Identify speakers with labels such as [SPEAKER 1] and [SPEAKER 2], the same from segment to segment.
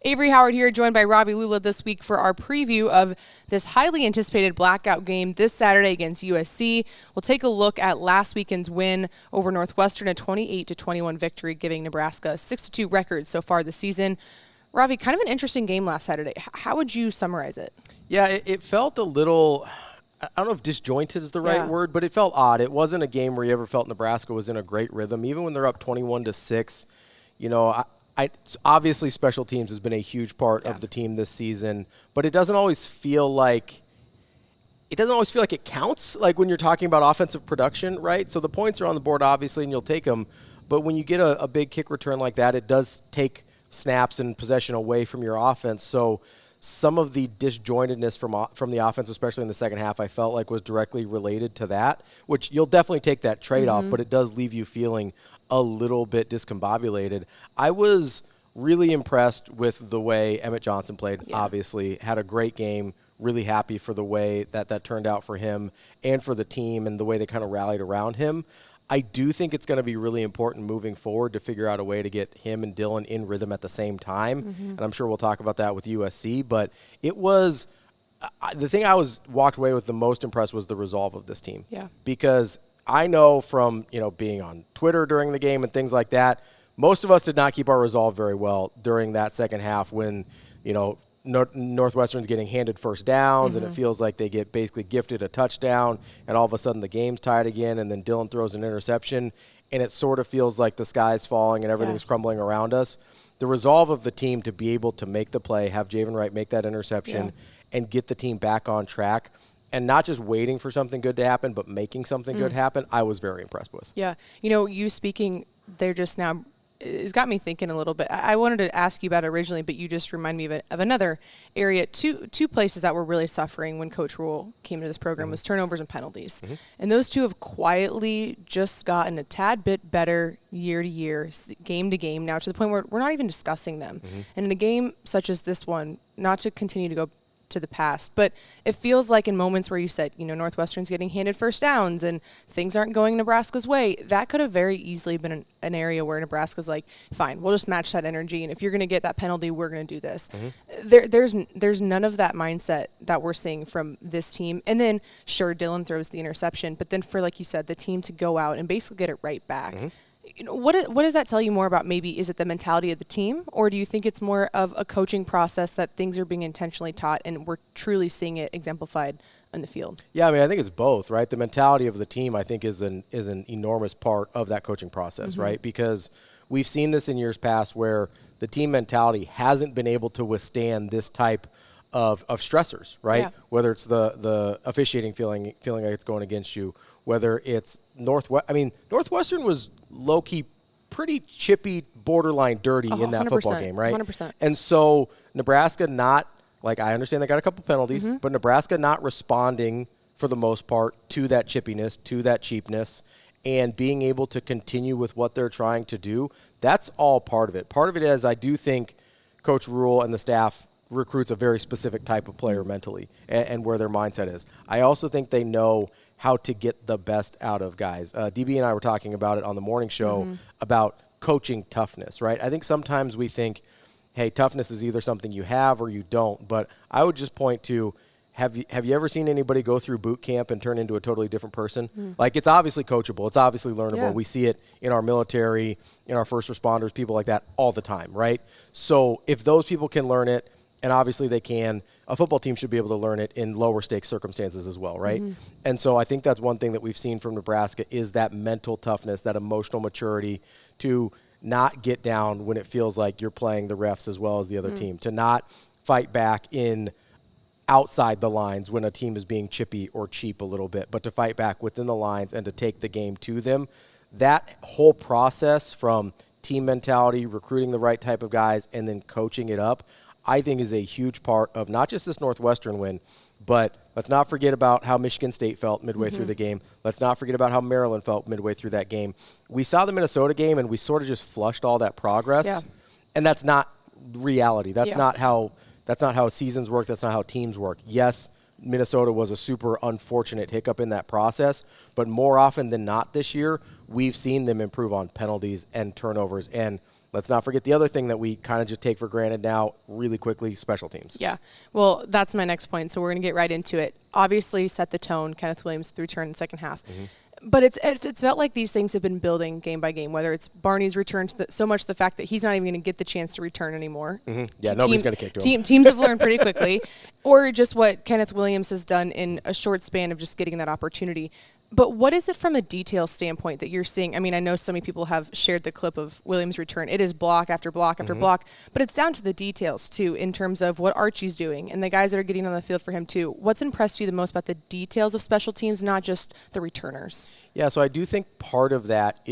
[SPEAKER 1] Avery Howard here, joined by Ravi Lulla this week for our preview of this highly anticipated blackout game this Saturday against USC. We'll take a look at last weekend's win over Northwestern, a 28-21 victory, giving Nebraska a 6-2 record so far this season. Ravi, kind of an interesting game last Saturday. How would you summarize it?
[SPEAKER 2] Yeah, it felt a little, I don't know if disjointed is the right word, but it felt odd. It wasn't a game where you ever felt Nebraska was in a great rhythm, even when they're up 21-6. You know, obviously special teams has been a huge part of the team this season, but it doesn't always feel like it counts, like when you're talking about offensive production, right? So the points are on the board, obviously, and you'll take them. But when you get a big kick return like that, it does take snaps and possession away from your offense. So some of the disjointedness from the offense, especially in the second half, I felt like was directly related to that, which you'll definitely take that trade-off, but it does leave you feeling a little bit discombobulated. I was really impressed with the way Emmett Johnson played, obviously. Had a great game, really happy for the way that turned out for him and for the team and the way they kind of rallied around him. I do think it's going to be really important moving forward to figure out a way to get him and Dylan in rhythm at the same time, and I'm sure we'll talk about that with USC. But it was the thing I walked away with the most impressed was the resolve of this team. Yeah. Because I know from being on Twitter during the game and things like that, most of us did not keep our resolve very well during that second half when Northwestern's getting handed first downs and it feels like they get basically gifted a touchdown and all of a sudden the game's tied again and then Dylan throws an interception and it sort of feels like the sky's falling and everything's crumbling around us. The resolve of the team to be able to make the play, have Javen Wright make that interception and get the team back on track and not just waiting for something good to happen but making something good happen, I was very impressed with.
[SPEAKER 1] Yeah. You speaking there just now, it's got me thinking a little bit. I wanted to ask you about it originally, but you just remind me of another area. Two places that were really suffering when Coach Rule came to this program was turnovers and penalties. And those two have quietly just gotten a tad bit better year to year, game to game, now to the point where we're not even discussing them. And in a game such as this one, not to continue to go to the past, but it feels like in moments where you said, Northwestern's getting handed first downs and things aren't going Nebraska's way, that could have very easily been an area where Nebraska's like, fine, we'll just match that energy, and if you're going to get that penalty, we're going to do this. There's none of that mindset that we're seeing from this team. And then, sure, Dylan throws the interception, but then for, like you said, the team to go out and basically get it right back. What does that tell you more about? Maybe is it the mentality of the team, or do you think it's more of a coaching process that things are being intentionally taught and we're truly seeing it exemplified in the field?
[SPEAKER 2] Yeah, I think it's both, right? The mentality of the team, I think, is an enormous part of that coaching process, right? Because we've seen this in years past where the team mentality hasn't been able to withstand this type of stressors, right? Yeah. Whether it's the officiating feeling like it's going against you, whether it's Northwestern was low-key pretty chippy, borderline dirty in that football game, right?
[SPEAKER 1] 100%.
[SPEAKER 2] And so Nebraska not, like I understand they got a couple penalties, but Nebraska not responding for the most part to that chippiness, to that cheapness, and being able to continue with what they're trying to do, that's all part of it. Part of it is I do think Coach Rule and the staff recruits a very specific type of player mentally and where their mindset is. I also think they know how to get the best out of guys. DB and I were talking about it on the morning show about coaching toughness, right? I think sometimes we think, hey, toughness is either something you have or you don't. But I would just point to, have you ever seen anybody go through boot camp and turn into a totally different person? Like, it's obviously coachable. It's obviously learnable. Yeah. We see it in our military, in our first responders, people like that all the time, right? So if those people can learn it, and obviously they can, a football team should be able to learn it in lower stakes circumstances as well, right? And so I think that's one thing that we've seen from Nebraska is that mental toughness, that emotional maturity to not get down when it feels like you're playing the refs as well as the other team, to not fight back in outside the lines when a team is being chippy or cheap a little bit, but to fight back within the lines and to take the game to them. That whole process from team mentality, recruiting the right type of guys, and then coaching it up, I think is a huge part of not just this Northwestern win, but let's not forget about how Michigan State felt midway through the game. Let's not forget about how Maryland felt midway through that game. We saw the Minnesota game, and we sort of just flushed all that progress. Yeah. And that's not reality. That's not how seasons work. That's not how teams work. Yes, Minnesota was a super unfortunate hiccup in that process, but more often than not this year, we've seen them improve on penalties and turnovers and let's not forget the other thing that we kind of just take for granted now really quickly, special teams.
[SPEAKER 1] Yeah. Well, that's my next point. So we're going to get right into it. Obviously set the tone, Kenneth Williams' return in the second half. But it's felt like these things have been building game by game, whether it's Barney's return to so much the fact that he's not even going to get the chance to return anymore.
[SPEAKER 2] Yeah, nobody's going to kick to him.
[SPEAKER 1] Teams have learned pretty quickly. Or just what Kenneth Williams has done in a short span of just getting that opportunity. But what is it from a detail standpoint that you're seeing? I mean, I know so many people have shared the clip of Williams' return. It is block after block after block, but it's down to the details, too, in terms of what Archie's doing and the guys that are getting on the field for him, too. What's impressed you the most about the details of special teams, not just the returners?
[SPEAKER 2] Yeah, so I do think part of that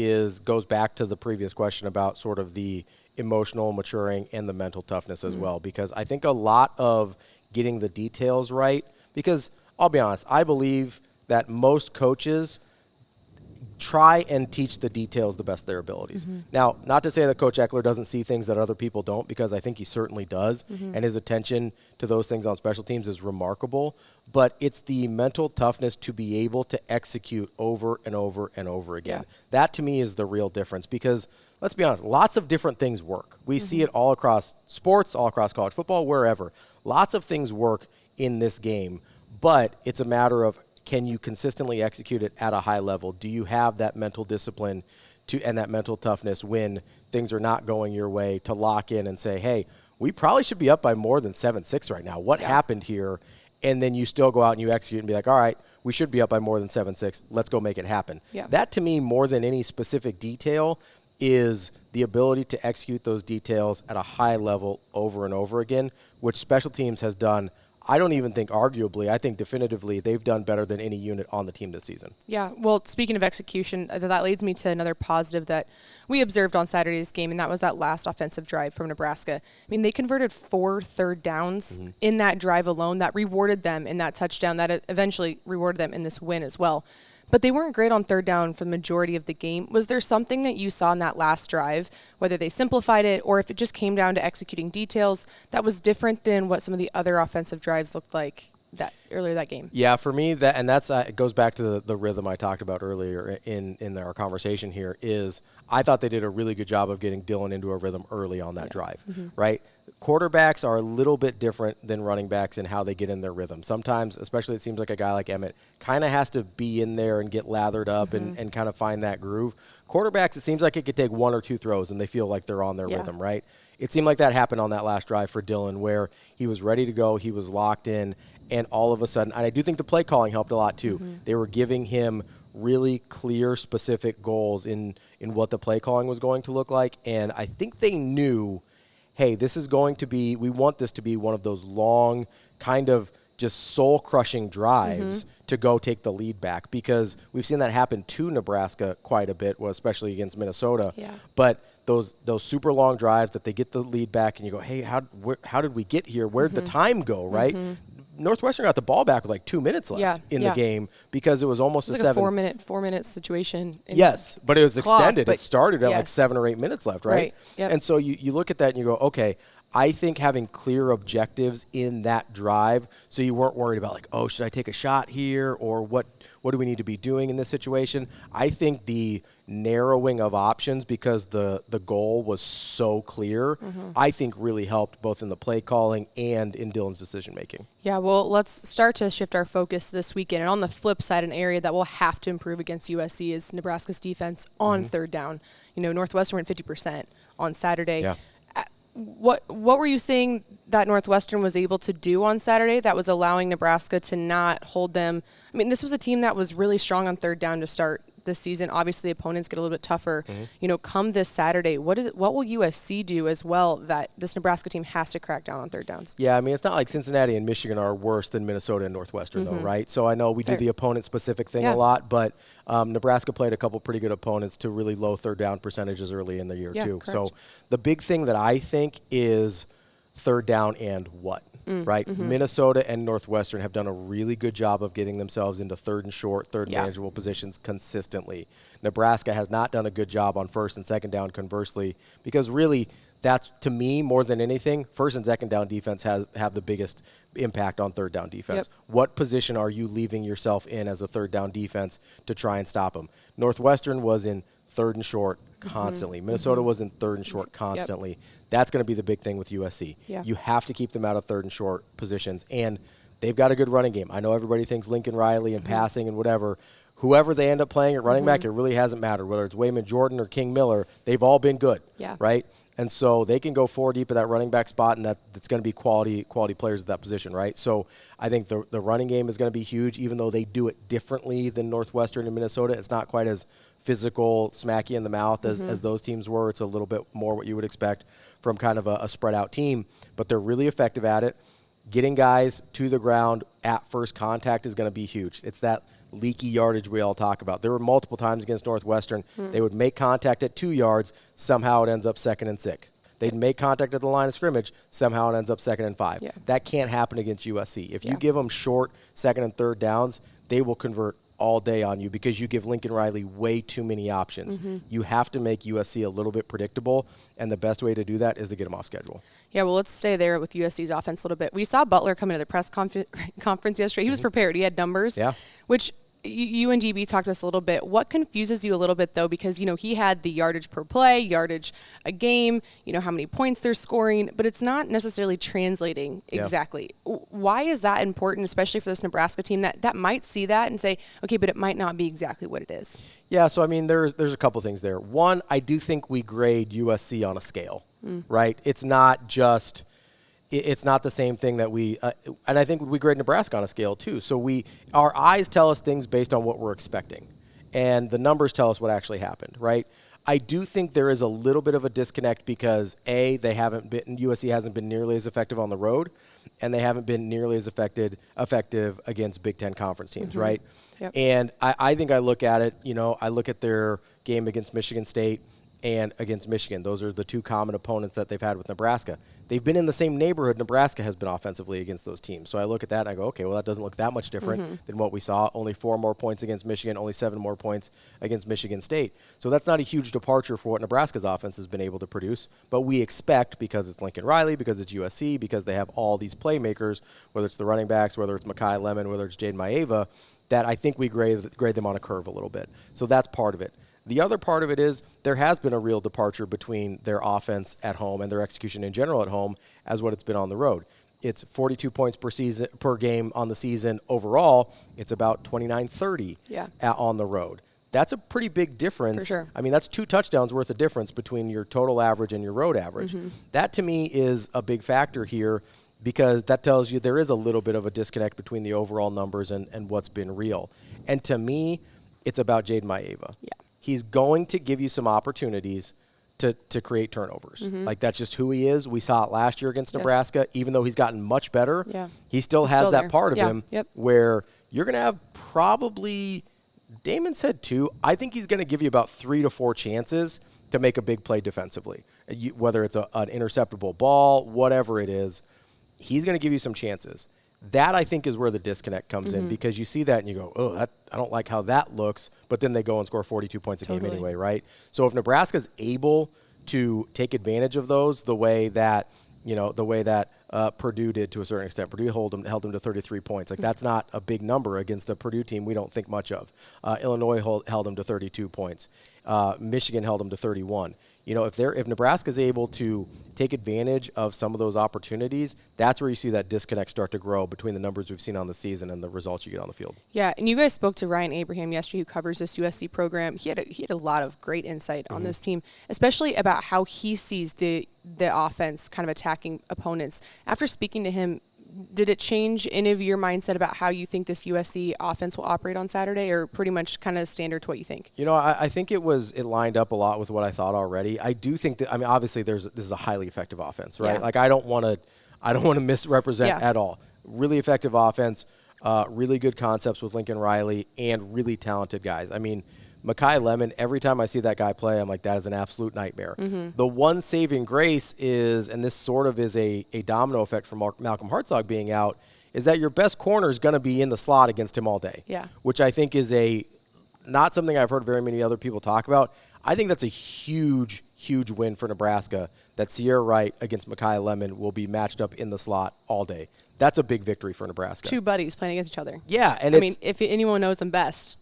[SPEAKER 2] goes back to the previous question about sort of the emotional maturing and the mental toughness as well, because I think a lot of getting the details right, because I'll be honest, I believe that most coaches try and teach the details the best of their abilities. Now, not to say that Coach Eckler doesn't see things that other people don't, because I think he certainly does, and his attention to those things on special teams is remarkable, but it's the mental toughness to be able to execute over and over and over again.
[SPEAKER 1] Yeah.
[SPEAKER 2] That, to me, is the real difference, because let's be honest, lots of different things work. We see it all across sports, all across college football, wherever. Lots of things work in this game, but it's a matter of, can you consistently execute it at a high level? Do you have that mental discipline and that mental toughness when things are not going your way to lock in and say, hey, we probably should be up by more than 7-6 right now. What happened here? And then you still go out and you execute and be like, all right, we should be up by more than 7-6. Let's go make it happen.
[SPEAKER 1] Yeah.
[SPEAKER 2] That, to me, more than any specific detail, is the ability to execute those details at a high level over and over again, which special teams has done. I don't even think arguably, I think definitively they've done better than any unit on the team this season.
[SPEAKER 1] Yeah, well, speaking of execution, that leads me to another positive that we observed on Saturday's game, and that was that last offensive drive from Nebraska. I mean, they converted 4 third downs in that drive alone. That rewarded them in that touchdown. That eventually rewarded them in this win as well. But they weren't great on third down for the majority of the game. Was there something that you saw in that last drive, whether they simplified it or if it just came down to executing details, that was different than what some of the other offensive drives looked like earlier that game?
[SPEAKER 2] Yeah, for me, that's it goes back to the rhythm I talked about earlier in our conversation here, is I thought they did a really good job of getting Dylan into a rhythm early on that drive, right? Quarterbacks are a little bit different than running backs in how they get in their rhythm. Sometimes, especially it seems like a guy like Emmett kind of has to be in there and get lathered up and kind of find that groove. Quarterbacks, it seems like it could take 1 or 2 throws and they feel like they're on their rhythm, right? It seemed like that happened on that last drive for Dylan, where he was ready to go, he was locked in, and all of a sudden, and I do think the play calling helped a lot too. They were giving him really clear, specific goals in what the play calling was going to look like, and I think they knew, hey, this is going to be, we want this to be one of those long, kind of just soul-crushing drives to go take the lead back, because we've seen that happen to Nebraska quite a bit, well, especially against Minnesota.
[SPEAKER 1] Yeah.
[SPEAKER 2] But those super long drives that they get the lead back and you go, hey, how did we get here? Where'd the time go, right? Northwestern got the ball back with like 2 minutes left in the game, because it was almost
[SPEAKER 1] like
[SPEAKER 2] a
[SPEAKER 1] 4-minute situation.
[SPEAKER 2] Yes, but it was extended. It started at like 7 or 8 minutes left, right?
[SPEAKER 1] Yep.
[SPEAKER 2] And so you look at that and you go, okay, I think having clear objectives in that drive, so you weren't worried about like, oh, should I take a shot here, or what do we need to be doing in this situation? I think the narrowing of options, because the goal was so clear, I think really helped both in the play calling and in Dylan's decision making. Yeah,
[SPEAKER 1] well, let's start to shift our focus this weekend. And on the flip side, an area that will have to improve against USC is Nebraska's defense on third down. You know, Northwestern went 50% on Saturday.
[SPEAKER 2] Yeah.
[SPEAKER 1] What were you saying that Northwestern was able to do on Saturday that was allowing Nebraska to not hold them? I mean, this was a team that was really strong on third down to start this season. Obviously, opponents get a little bit tougher. You know, come this Saturday, what will USC do as well that this Nebraska team has to crack down on third downs?
[SPEAKER 2] Yeah, I mean, it's not like Cincinnati and Michigan are worse than Minnesota and Northwestern, though, right? So I know we do the opponent-specific thing a lot, but Nebraska played a couple pretty good opponents to really low third down percentages early in the year, too.
[SPEAKER 1] Correct.
[SPEAKER 2] So the big thing that I think is third down and what? Right? Minnesota and Northwestern have done a really good job of getting themselves into third and short, third and manageable positions consistently. Nebraska has not done a good job on first and second down, conversely, because really that's, to me, more than anything, first and second down defense have the biggest impact on third down defense. What position are you leaving yourself in as a third down defense to try and stop them? Northwestern was in third and short constantly. Minnesota was in third and short constantly. Yep. That's going to be the big thing with USC.
[SPEAKER 1] Yeah.
[SPEAKER 2] You have to keep them out of third and short positions. And they've got a good running game. I know everybody thinks Lincoln Riley and passing and whatever. Whoever they end up playing at running back, it really hasn't mattered. Whether it's Wayman Jordan or King Miller, they've all been good, right? And so they can go 4 deep at that running back spot, and that's going to be quality players at that position, right? So I think the running game is going to be huge, even though they do it differently than Northwestern and Minnesota. It's not quite as physical, smacky in the mouth as those teams were. It's a little bit more what you would expect from kind of a spread-out team, but they're really effective at it. Getting guys to the ground at first contact is going to be huge. It's that leaky yardage we all talk about. There were multiple times against Northwestern. They would make contact at 2 yards. Somehow it ends up 2nd and 6. They'd make contact at the line of scrimmage. Somehow it ends up 2nd and 5.
[SPEAKER 1] Yeah.
[SPEAKER 2] That can't happen against USC. If you give them short 2nd and 3rd downs, they will convert all day on you because you give Lincoln Riley way too many options. You have to make USC a little bit predictable, and the best way to do that is to get them off schedule.
[SPEAKER 1] Yeah, well, let's stay there with USC's offense a little bit. We saw Butler come into the press conference yesterday. He was prepared. He had numbers, which you and DB talked to us a little bit. What confuses you a little bit, though, because, he had the yardage per play, yardage a game, how many points they're scoring, but it's not necessarily translating exactly. Why is that important, especially for this Nebraska team that might see that and say, okay, but it might not be exactly what it is?
[SPEAKER 2] Yeah, so, there's a couple things there. One, I do think we grade USC on a scale, right? It's not just – it's not the same thing that we and I think we grade Nebraska on a scale too. So our eyes tell us things based on what we're expecting, and the numbers tell us what actually happened, right? I do think there is a little bit of a disconnect because USC hasn't been nearly as effective on the road, and they haven't been nearly as effective against Big Ten conference teams, right?
[SPEAKER 1] Yep.
[SPEAKER 2] And I think I look at it, I look at their game against Michigan State and against Michigan. Those are the two common opponents that they've had with Nebraska. They've been in the same neighborhood Nebraska has been offensively against those teams. So I look at that and I go, okay, well, that doesn't look that much different than what we saw. Only 4 more points against Michigan, only 7 more points against Michigan State. So that's not a huge departure for what Nebraska's offense has been able to produce. But we expect, because it's Lincoln Riley, because it's USC, because they have all these playmakers, whether it's the running backs, whether it's Mekhi Lemon, whether it's Jaden Maeva, that I think we grade them on a curve a little bit. So that's part of it. The other part of it is there has been a real departure between their offense at home and their execution in general at home as what it's been on the road. It's 42 points per game on the season overall. It's about 29-30 on the road. That's a pretty big difference.
[SPEAKER 1] For sure.
[SPEAKER 2] That's 2 touchdowns worth of difference between your total average and your road average. That, to me, is a big factor here because that tells you there is a little bit of a disconnect between the overall numbers and what's been real. And to me, it's about Jaden Maeva.
[SPEAKER 1] Yeah.
[SPEAKER 2] He's going to give you some opportunities to create turnovers. Like, that's just who he is. We saw it last year against Nebraska. Even though he's gotten much better, he still has that part of him where you're going to have probably, Damon said 2, I think he's going to give you about 3 to 4 chances to make a big play defensively. Whether it's an interceptable ball, whatever it is, he's going to give you some chances. That, I think, is where the disconnect comes in because you see that and you go, oh, I don't like how that looks, but then they go and score 42 points a game anyway, right? So if Nebraska's able to take advantage of those the way that Purdue did to a certain extent. Purdue held them to 33 points. Like, that's not a big number against a Purdue team we don't think much of. Illinois held them to 32 points. Michigan held them to 31. If Nebraska's able to take advantage of some of those opportunities, that's where you see that disconnect start to grow between the numbers we've seen on the season and the results you get on the field.
[SPEAKER 1] Yeah, and you guys spoke to Ryan Abraham yesterday, who covers this USC program. He had a lot of great insight on this team, especially about how he sees the offense kind of attacking opponents. After speaking to him, did it change any of your mindset about how you think this USC offense will operate on Saturday, or pretty much kind of standard to what you think?
[SPEAKER 2] I think it lined up a lot with what I thought already. I do think that, obviously this is a highly effective offense, right? Yeah. Like, I don't want to misrepresent at all. Really effective offense, really good concepts with Lincoln Riley, and really talented guys. Mekhi Lemon, every time I see that guy play, I'm like, that is an absolute nightmare. The one saving grace is, and this sort of is a domino effect from Malcolm Hartzog being out, is that your best corner is going to be in the slot against him all day.
[SPEAKER 1] Yeah.
[SPEAKER 2] Which I think is not something I've heard very many other people talk about. I think that's a huge, huge win for Nebraska, that Sierra Wright against Mekhi Lemon will be matched up in the slot all day. That's a big victory for Nebraska.
[SPEAKER 1] 2 buddies playing against each other.
[SPEAKER 2] Yeah. And
[SPEAKER 1] if anyone knows them best.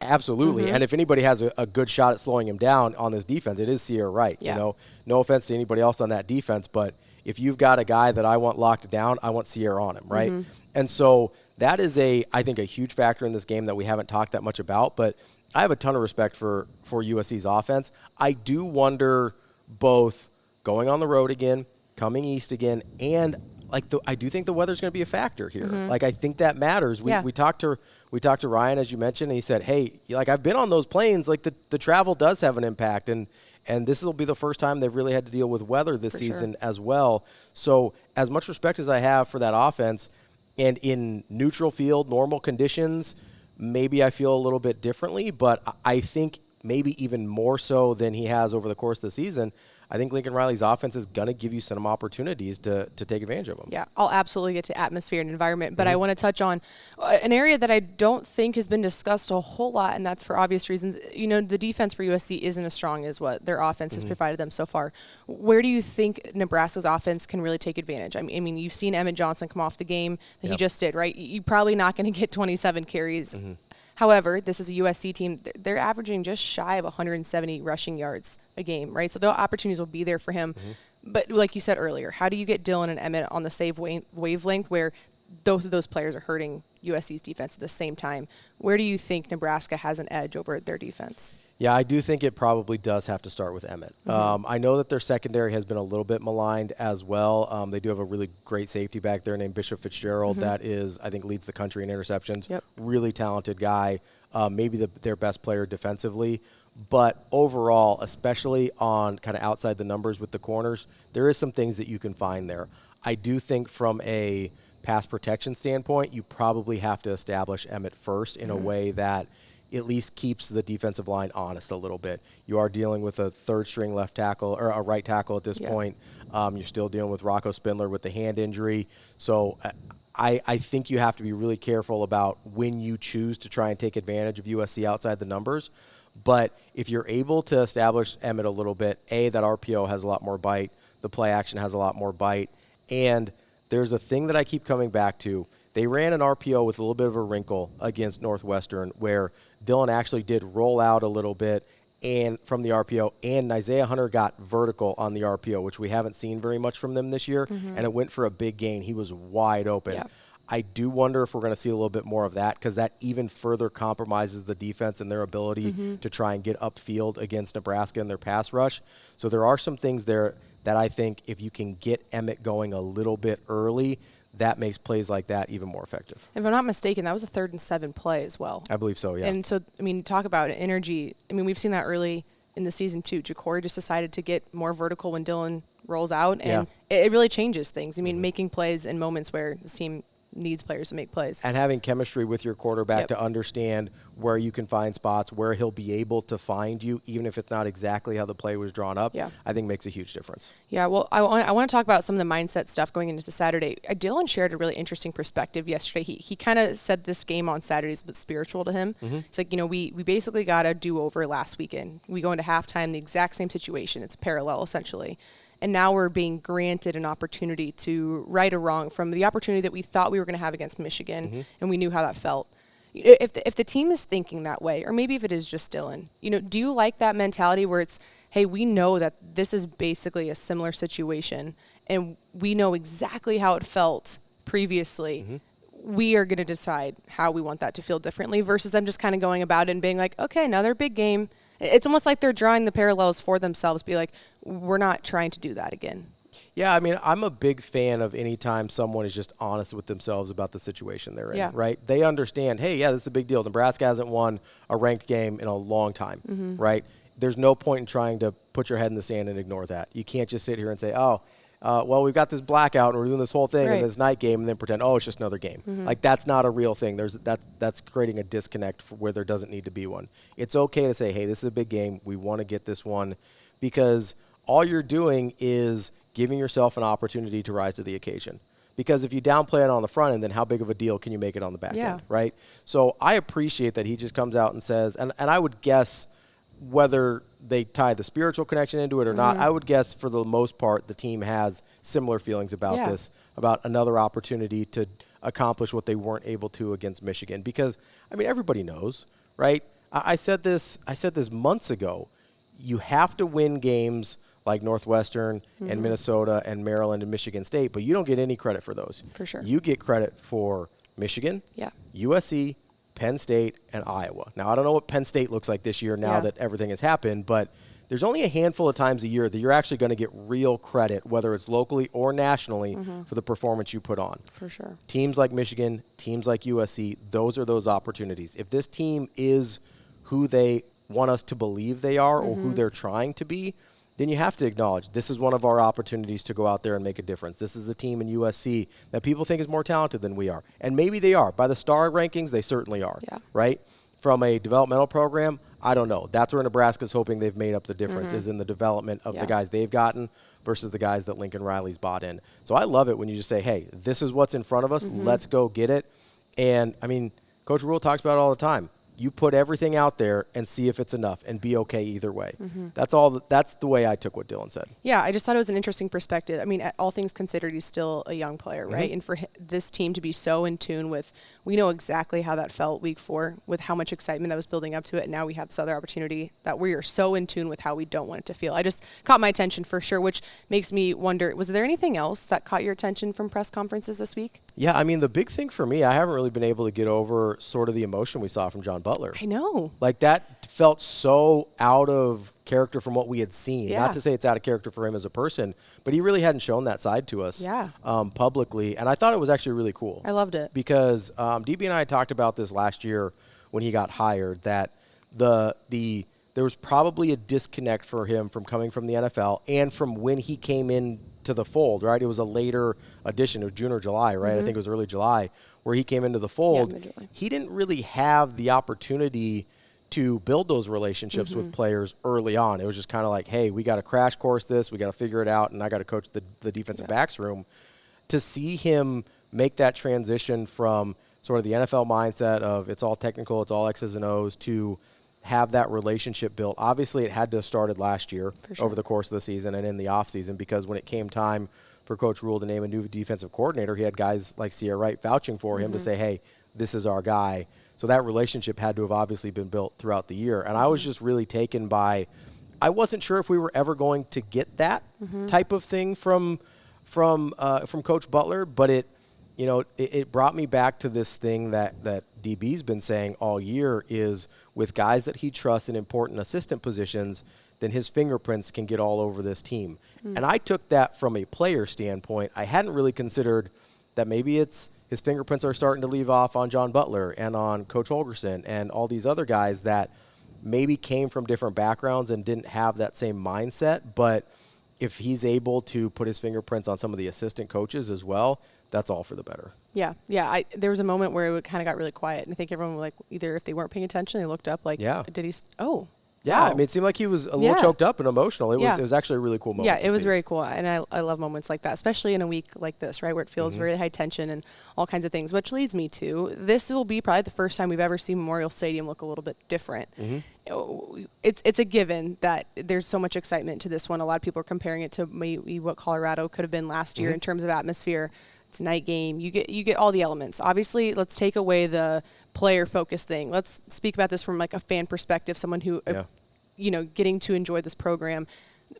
[SPEAKER 2] Absolutely. And if anybody has a good shot at slowing him down on this defense, it is Sierra Wright.
[SPEAKER 1] Yeah.
[SPEAKER 2] You know, no offense to anybody else on that defense, but if you've got a guy that I want locked down, I want Sierra on him, right? And so that is I think a huge factor in this game that we haven't talked that much about, but I have a ton of respect for USC's offense. I do wonder both going on the road again, coming east again, and I do think the weather's going to be a factor here. Like, I think that matters. We talked to Ryan, as you mentioned, and he said, hey, like, I've been on those planes. Like, the travel does have an impact, and this will be the first time they've really had to deal with weather this season as well. So as much respect as I have for that offense, and in neutral field, normal conditions, maybe I feel a little bit differently, but I think maybe even more so than he has over the course of the season, I think Lincoln Riley's offense is going to give you some opportunities to take advantage of them.
[SPEAKER 1] Yeah, I'll absolutely get to atmosphere and environment, but I want to touch on an area that I don't think has been discussed a whole lot, and that's for obvious reasons. You know, the defense for USC isn't as strong as what their offense has provided them so far. Where do you think Nebraska's offense can really take advantage? I mean, you've seen Emmett Johnson come off the game that he just did, right? You're probably not going to get 27 carries. However, this is a USC team. They're averaging just shy of 170 rushing yards a game, right? So the opportunities will be there for him. But like you said earlier, how do you get Dylan and Emmett on the same wavelength where both of those players are hurting USC's defense at the same time? Where do you think Nebraska has an edge over their defense?
[SPEAKER 2] Yeah, I do think it probably does have to start with Emmett. I know that their secondary has been a little bit maligned as well. They do have a really great safety back there named Bishop Fitzgerald that I think leads the country in interceptions. Really talented guy, maybe their best player defensively. But overall, especially on kind of outside the numbers with the corners, there is some things that you can find there. I do think from a pass protection standpoint, you probably have to establish Emmett first in a way that at least keeps the defensive line honest a little bit. You are dealing with a third-string left tackle or a right tackle at this point. You're still dealing with Rocco Spindler with the hand injury. So I think you have to be really careful about when you choose to try and take advantage of USC outside the numbers. But if you're able to establish Emmett a little bit, that RPO has a lot more bite, the play action has a lot more bite, and there's a thing that I keep coming back to. They ran an RPO with a little bit of a wrinkle against Northwestern where Dylan actually did roll out a little bit and from the RPO, and Isaiah Hunter got vertical on the RPO, which we haven't seen very much from them this year, and it went for a big gain. He was wide open. I do wonder if we're going to see a little bit more of that because that even further compromises the defense and their ability to try and get upfield against Nebraska in their pass rush. So there are some things there that I think if you can get Emmett going a little bit early, that makes plays like that even more effective.
[SPEAKER 1] If I'm not mistaken, that was a 3rd and 7 play as well.
[SPEAKER 2] I believe so, yeah.
[SPEAKER 1] And so, I mean, talk about energy. I mean, we've seen that early in the season too. Ja'Cory just decided to get more vertical when Dylan rolls out, and it really changes things. I mean, making plays in moments where the team needs players to make plays.
[SPEAKER 2] And having chemistry with your quarterback to understand where you can find spots, where he'll be able to find you, even if it's not exactly how the play was drawn up, I think makes a huge difference. Yeah,
[SPEAKER 1] well, I want to talk about some of the mindset stuff going into Saturday. Dylan shared a really interesting perspective yesterday. He kind of said this game on Saturday is a bit spiritual to him. It's like, you know, we basically got a do-over last weekend. We go into halftime, the exact same situation. It's a parallel, essentially. And now we're being granted an opportunity to right a wrong from the opportunity that we thought we were going to have against Michigan, and we knew how that felt. If the team is thinking that way, or maybe if it is just Dylan, you know, do you like that mentality where it's, hey, we know that this is basically a similar situation, and we know exactly how it felt previously. We are going to decide how we want that to feel differently versus them just kind of going about it and being like, okay, another big game. It's almost like they're drawing the parallels for themselves, be like, we're not trying to do that again.
[SPEAKER 2] Yeah, I mean, I'm a big fan of any time someone is just honest with themselves about the situation they're in, right? They understand, hey, yeah, this is a big deal. Nebraska hasn't won a ranked game in a long time, right? There's no point in trying to put your head in the sand and ignore that. You can't just sit here and say, well, we've got this blackout and we're doing this whole thing in this night game and then pretend, it's just another game. Like, that's not a real thing. That's creating a disconnect where there doesn't need to be one. It's okay to say, hey, this is a big game. We want to get this one, because all you're doing is giving yourself an opportunity to rise to the occasion. Because if you downplay it on the front end, then how big of a deal can you make it on the back end, right? So I appreciate that he just comes out and says, and I would guess whether they tie the spiritual connection into it or not, I would guess for the most part the team has similar feelings about this, about another opportunity to accomplish what they weren't able to against Michigan. Because, I mean, everybody knows, right? I said this months ago. You have to win games like Northwestern and Minnesota and Maryland and Michigan State, but you don't get any credit for those.
[SPEAKER 1] For sure.
[SPEAKER 2] You get credit for Michigan, USC, Penn State, and Iowa. Now, I don't know what Penn State looks like this year now that everything has happened, but there's only a handful of times a year that you're actually going to get real credit, whether it's locally or nationally, for the performance you put on.
[SPEAKER 1] For sure.
[SPEAKER 2] Teams like Michigan, teams like USC, those are those opportunities. If this team is who they want us to believe they are or who they're trying to be, then you have to acknowledge this is one of our opportunities to go out there and make a difference. This is a team in USC that people think is more talented than we are. And maybe they are. By the star rankings, they certainly are, right? From a developmental program, I don't know. That's where Nebraska's hoping they've made up the difference, is in the development of the guys they've gotten versus the guys that Lincoln Riley's bought in. So I love it when you just say, hey, this is what's in front of us. Let's go get it. And, I mean, Coach Rule talks about it all the time. You put everything out there and see if it's enough and be okay either way. That's all. That's the way I took what Dylan said.
[SPEAKER 1] Yeah, I just thought it was an interesting perspective. I mean, all things considered, he's still a young player, right? And for this team to be so in tune with, we know exactly how that felt week 4 with how much excitement that was building up to it. And now we have this other opportunity that we are so in tune with how we don't want it to feel. I just caught my attention for sure, which makes me wonder, was there anything else that caught your attention from press conferences this week?
[SPEAKER 2] Yeah, I mean, the big thing for me, I haven't really been able to get over sort of the emotion we saw from John Butler.
[SPEAKER 1] I know.
[SPEAKER 2] Like, that felt so out of character from what we had seen. Not to say it's out of character for him as a person, but he really hadn't shown that side to us publicly. And I thought it was actually really cool.
[SPEAKER 1] I loved it.
[SPEAKER 2] Because DB and I talked about this last year when he got hired, that there was probably a disconnect for him from coming from the NFL and from when he came in to the fold, right? It was a later addition of June or July, right? I think it was early July where he came into the fold. He didn't really have the opportunity to build those relationships with players early on. It was just kind of like, hey, we got to crash course this, we got to figure it out, and I got to coach the defensive backs room. To see him make that transition from sort of the NFL mindset of it's all technical, it's all X's and O's, to have that relationship built. Obviously, it had to have started last year over the course of the season and in the offseason, because when it came time for Coach Rule to name a new defensive coordinator, he had guys like Sierra Wright vouching for him to say, hey, this is our guy. So that relationship had to have obviously been built throughout the year. And I was just really taken by, I wasn't sure if we were ever going to get that type of thing from Coach Butler, but it brought me back to this thing that DB's been saying all year, is with guys that he trusts in important assistant positions, then his fingerprints can get all over this team. And I took that from a player standpoint. I hadn't really considered that maybe it's his fingerprints are starting to leave off on John Butler and on Coach Holgerson and all these other guys that maybe came from different backgrounds and didn't have that same mindset. But if he's able to put his fingerprints on some of the assistant coaches as well, that's all for the better. Yeah.
[SPEAKER 1] There was a moment where it kind of got really quiet, and I think everyone was like, either if they weren't paying attention, they looked up like, did he?
[SPEAKER 2] Yeah, wow. I mean, it seemed like he was a little choked up and emotional. It was actually a really cool moment.
[SPEAKER 1] Yeah, it was very cool, and I love moments like that, especially in a week like this, right, where it feels very high tension and all kinds of things, which leads me to, this will be probably the first time we've ever seen Memorial Stadium look a little bit different. It's a given that there's so much excitement to this one. A lot of people are comparing it to maybe what Colorado could have been last year in terms of atmosphere. It's a night game. You get all the elements. Obviously, let's take away the player-focused thing. Let's speak about this from like a fan perspective, someone who, getting to enjoy this program.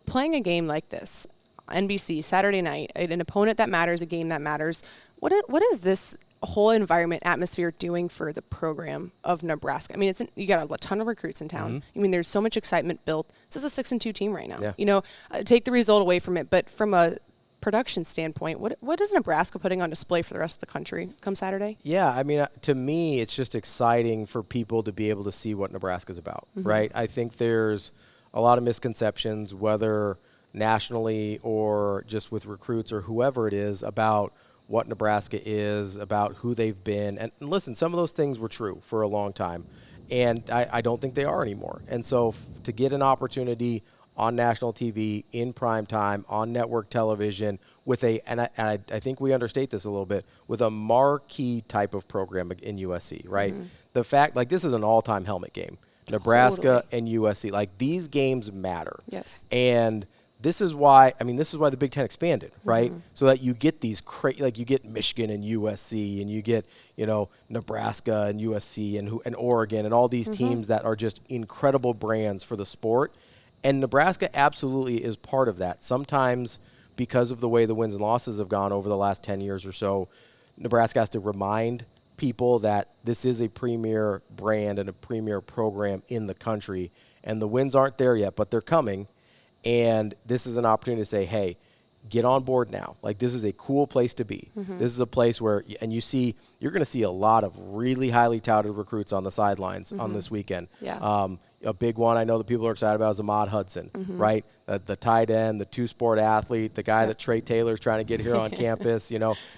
[SPEAKER 1] Playing a game like this, NBC, Saturday night, an opponent that matters, a game that matters. What is this whole environment, atmosphere doing for the program of Nebraska? I mean, you got a ton of recruits in town. I mean, there's so much excitement built. This is a 6-2 team right now. Take the result away from it, but from a production standpoint, what is Nebraska putting on display for the rest of the country come Saturday? Yeah, I mean, to me, it's just exciting for people to be able to see what Nebraska's about, right? I think there's a lot of misconceptions, whether nationally or just with recruits or whoever it is, about what Nebraska is, about who they've been. And listen, some of those things were true for a long time, and I don't think they are anymore. And so to get an opportunity on national TV, in prime time, on network television, with and I think we understate this a little bit, with a marquee type of program in USC, right? The fact, like, this is an all-time helmet game. Nebraska and USC, like, these games matter. Yes.
[SPEAKER 2] And this is why the Big Ten expanded, right? So that you get these you get Michigan and USC, and you get, Nebraska and USC and Oregon and all these teams that are just incredible brands for the sport. And Nebraska absolutely is part of that. Sometimes because of the way the wins and losses have gone over the last 10 years or so, Nebraska has to remind people that this is a premier brand and a premier program in the country. And the wins aren't there yet, but they're coming. And this is an opportunity to say, hey, get on board now. Like, this is a cool place to be. This is a place where, and you're going to see a lot of really highly touted recruits on the sidelines on this weekend.
[SPEAKER 1] Yeah.
[SPEAKER 2] A big one I know that people are excited about is Ahmad Hudson, right? The tight end, the two-sport athlete, the guy that Trey Taylor's trying to get here on campus,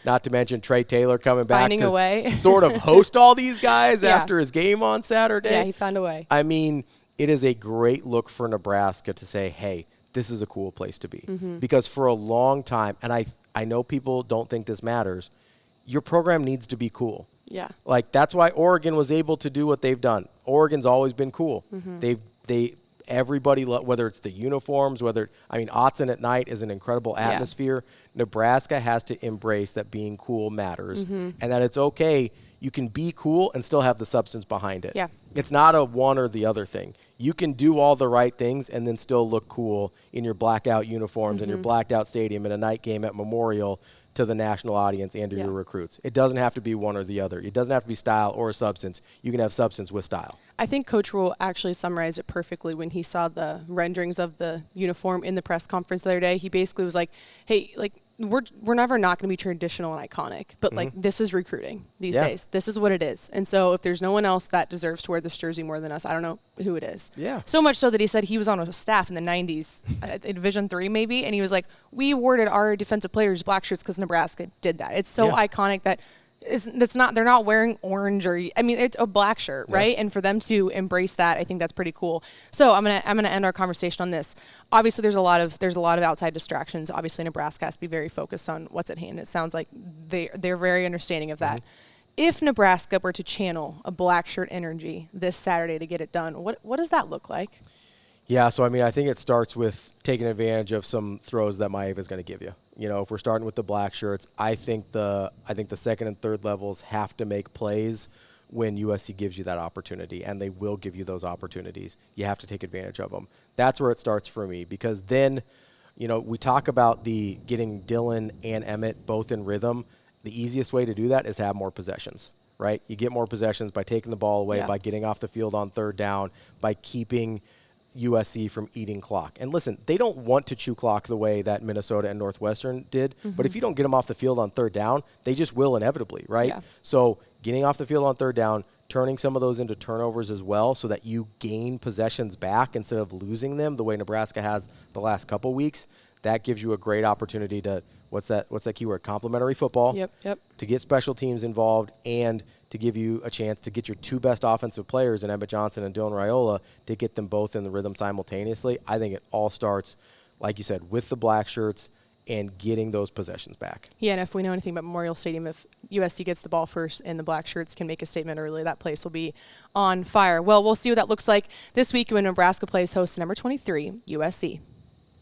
[SPEAKER 2] not to mention Trey Taylor coming back
[SPEAKER 1] Finding a way.
[SPEAKER 2] sort of host all these guys after his game on Saturday.
[SPEAKER 1] Yeah, he found a way.
[SPEAKER 2] I mean, it is a great look for Nebraska to say, hey, this is a cool place to be. Because for a long time, and I know people don't think this matters, your program needs to be cool.
[SPEAKER 1] Yeah.
[SPEAKER 2] Like, that's why Oregon was able to do what they've done. Oregon's always been cool. Everybody, whether it's the uniforms, Autzen at night is an incredible atmosphere. Nebraska has to embrace that being cool matters and that it's okay. You can be cool and still have the substance behind it.
[SPEAKER 1] Yeah.
[SPEAKER 2] It's not a one or the other thing. You can do all the right things and then still look cool in your blackout uniforms and your blacked out stadium in a night game at Memorial to the national audience and to your recruits. It doesn't have to be one or the other. It doesn't have to be style or substance. You can have substance with style. I
[SPEAKER 1] think Coach Rule actually summarized it perfectly when he saw the renderings of the uniform in the press conference the other day. He basically was like, hey, like, we're never not going to be traditional and iconic, but like, this is recruiting these days. This is what it is. And so if there's no one else that deserves to wear this jersey more than us, I don't know who it is. Yeah. So much so that he said he was on a staff in the 90s, in Division III maybe, and he was like, we awarded our defensive players black shirts because Nebraska did that. It's so iconic that they're not wearing orange it's a black shirt, right? And for them to embrace that, I think that's pretty cool. So I'm gonna end our conversation on this. Obviously, there's a lot of outside distractions. Obviously, Nebraska has to be very focused on what's at hand. It sounds like they're very understanding of that. If Nebraska were to channel a black shirt energy this Saturday to get it done, what does that look like? Yeah, so I think it starts with taking advantage of some throws that Maeva is going to give you. If we're starting with the black shirts, I think the second and third levels have to make plays when USC gives you that opportunity, and they will give you those opportunities. You have to take advantage of them. That's where it starts for me, because then, we talk about getting Dylan and Emmett both in rhythm. The easiest way to do that is have more possessions, right? You get more possessions by taking the ball away, by getting off the field on third down, by keeping USC from eating clock. And listen, they don't want to chew clock the way that Minnesota and Northwestern did, but if you don't get them off the field on third down, they just will inevitably, right? Yeah. So getting off the field on third down, turning some of those into turnovers as well so that you gain possessions back instead of losing them the way Nebraska has the last couple weeks, that gives you a great opportunity to, what's that keyword, complementary football, to get special teams involved and to give you a chance to get your two best offensive players in Emmett Johnson and Dylan Raiola, to get them both in the rhythm simultaneously. I think it all starts, like you said, with the black shirts and getting those possessions back. Yeah, and if we know anything about Memorial Stadium, if USC gets the ball first and the black shirts can make a statement early, that place will be on fire. Well, we'll see what that looks like this week when Nebraska plays host to number 23, USC.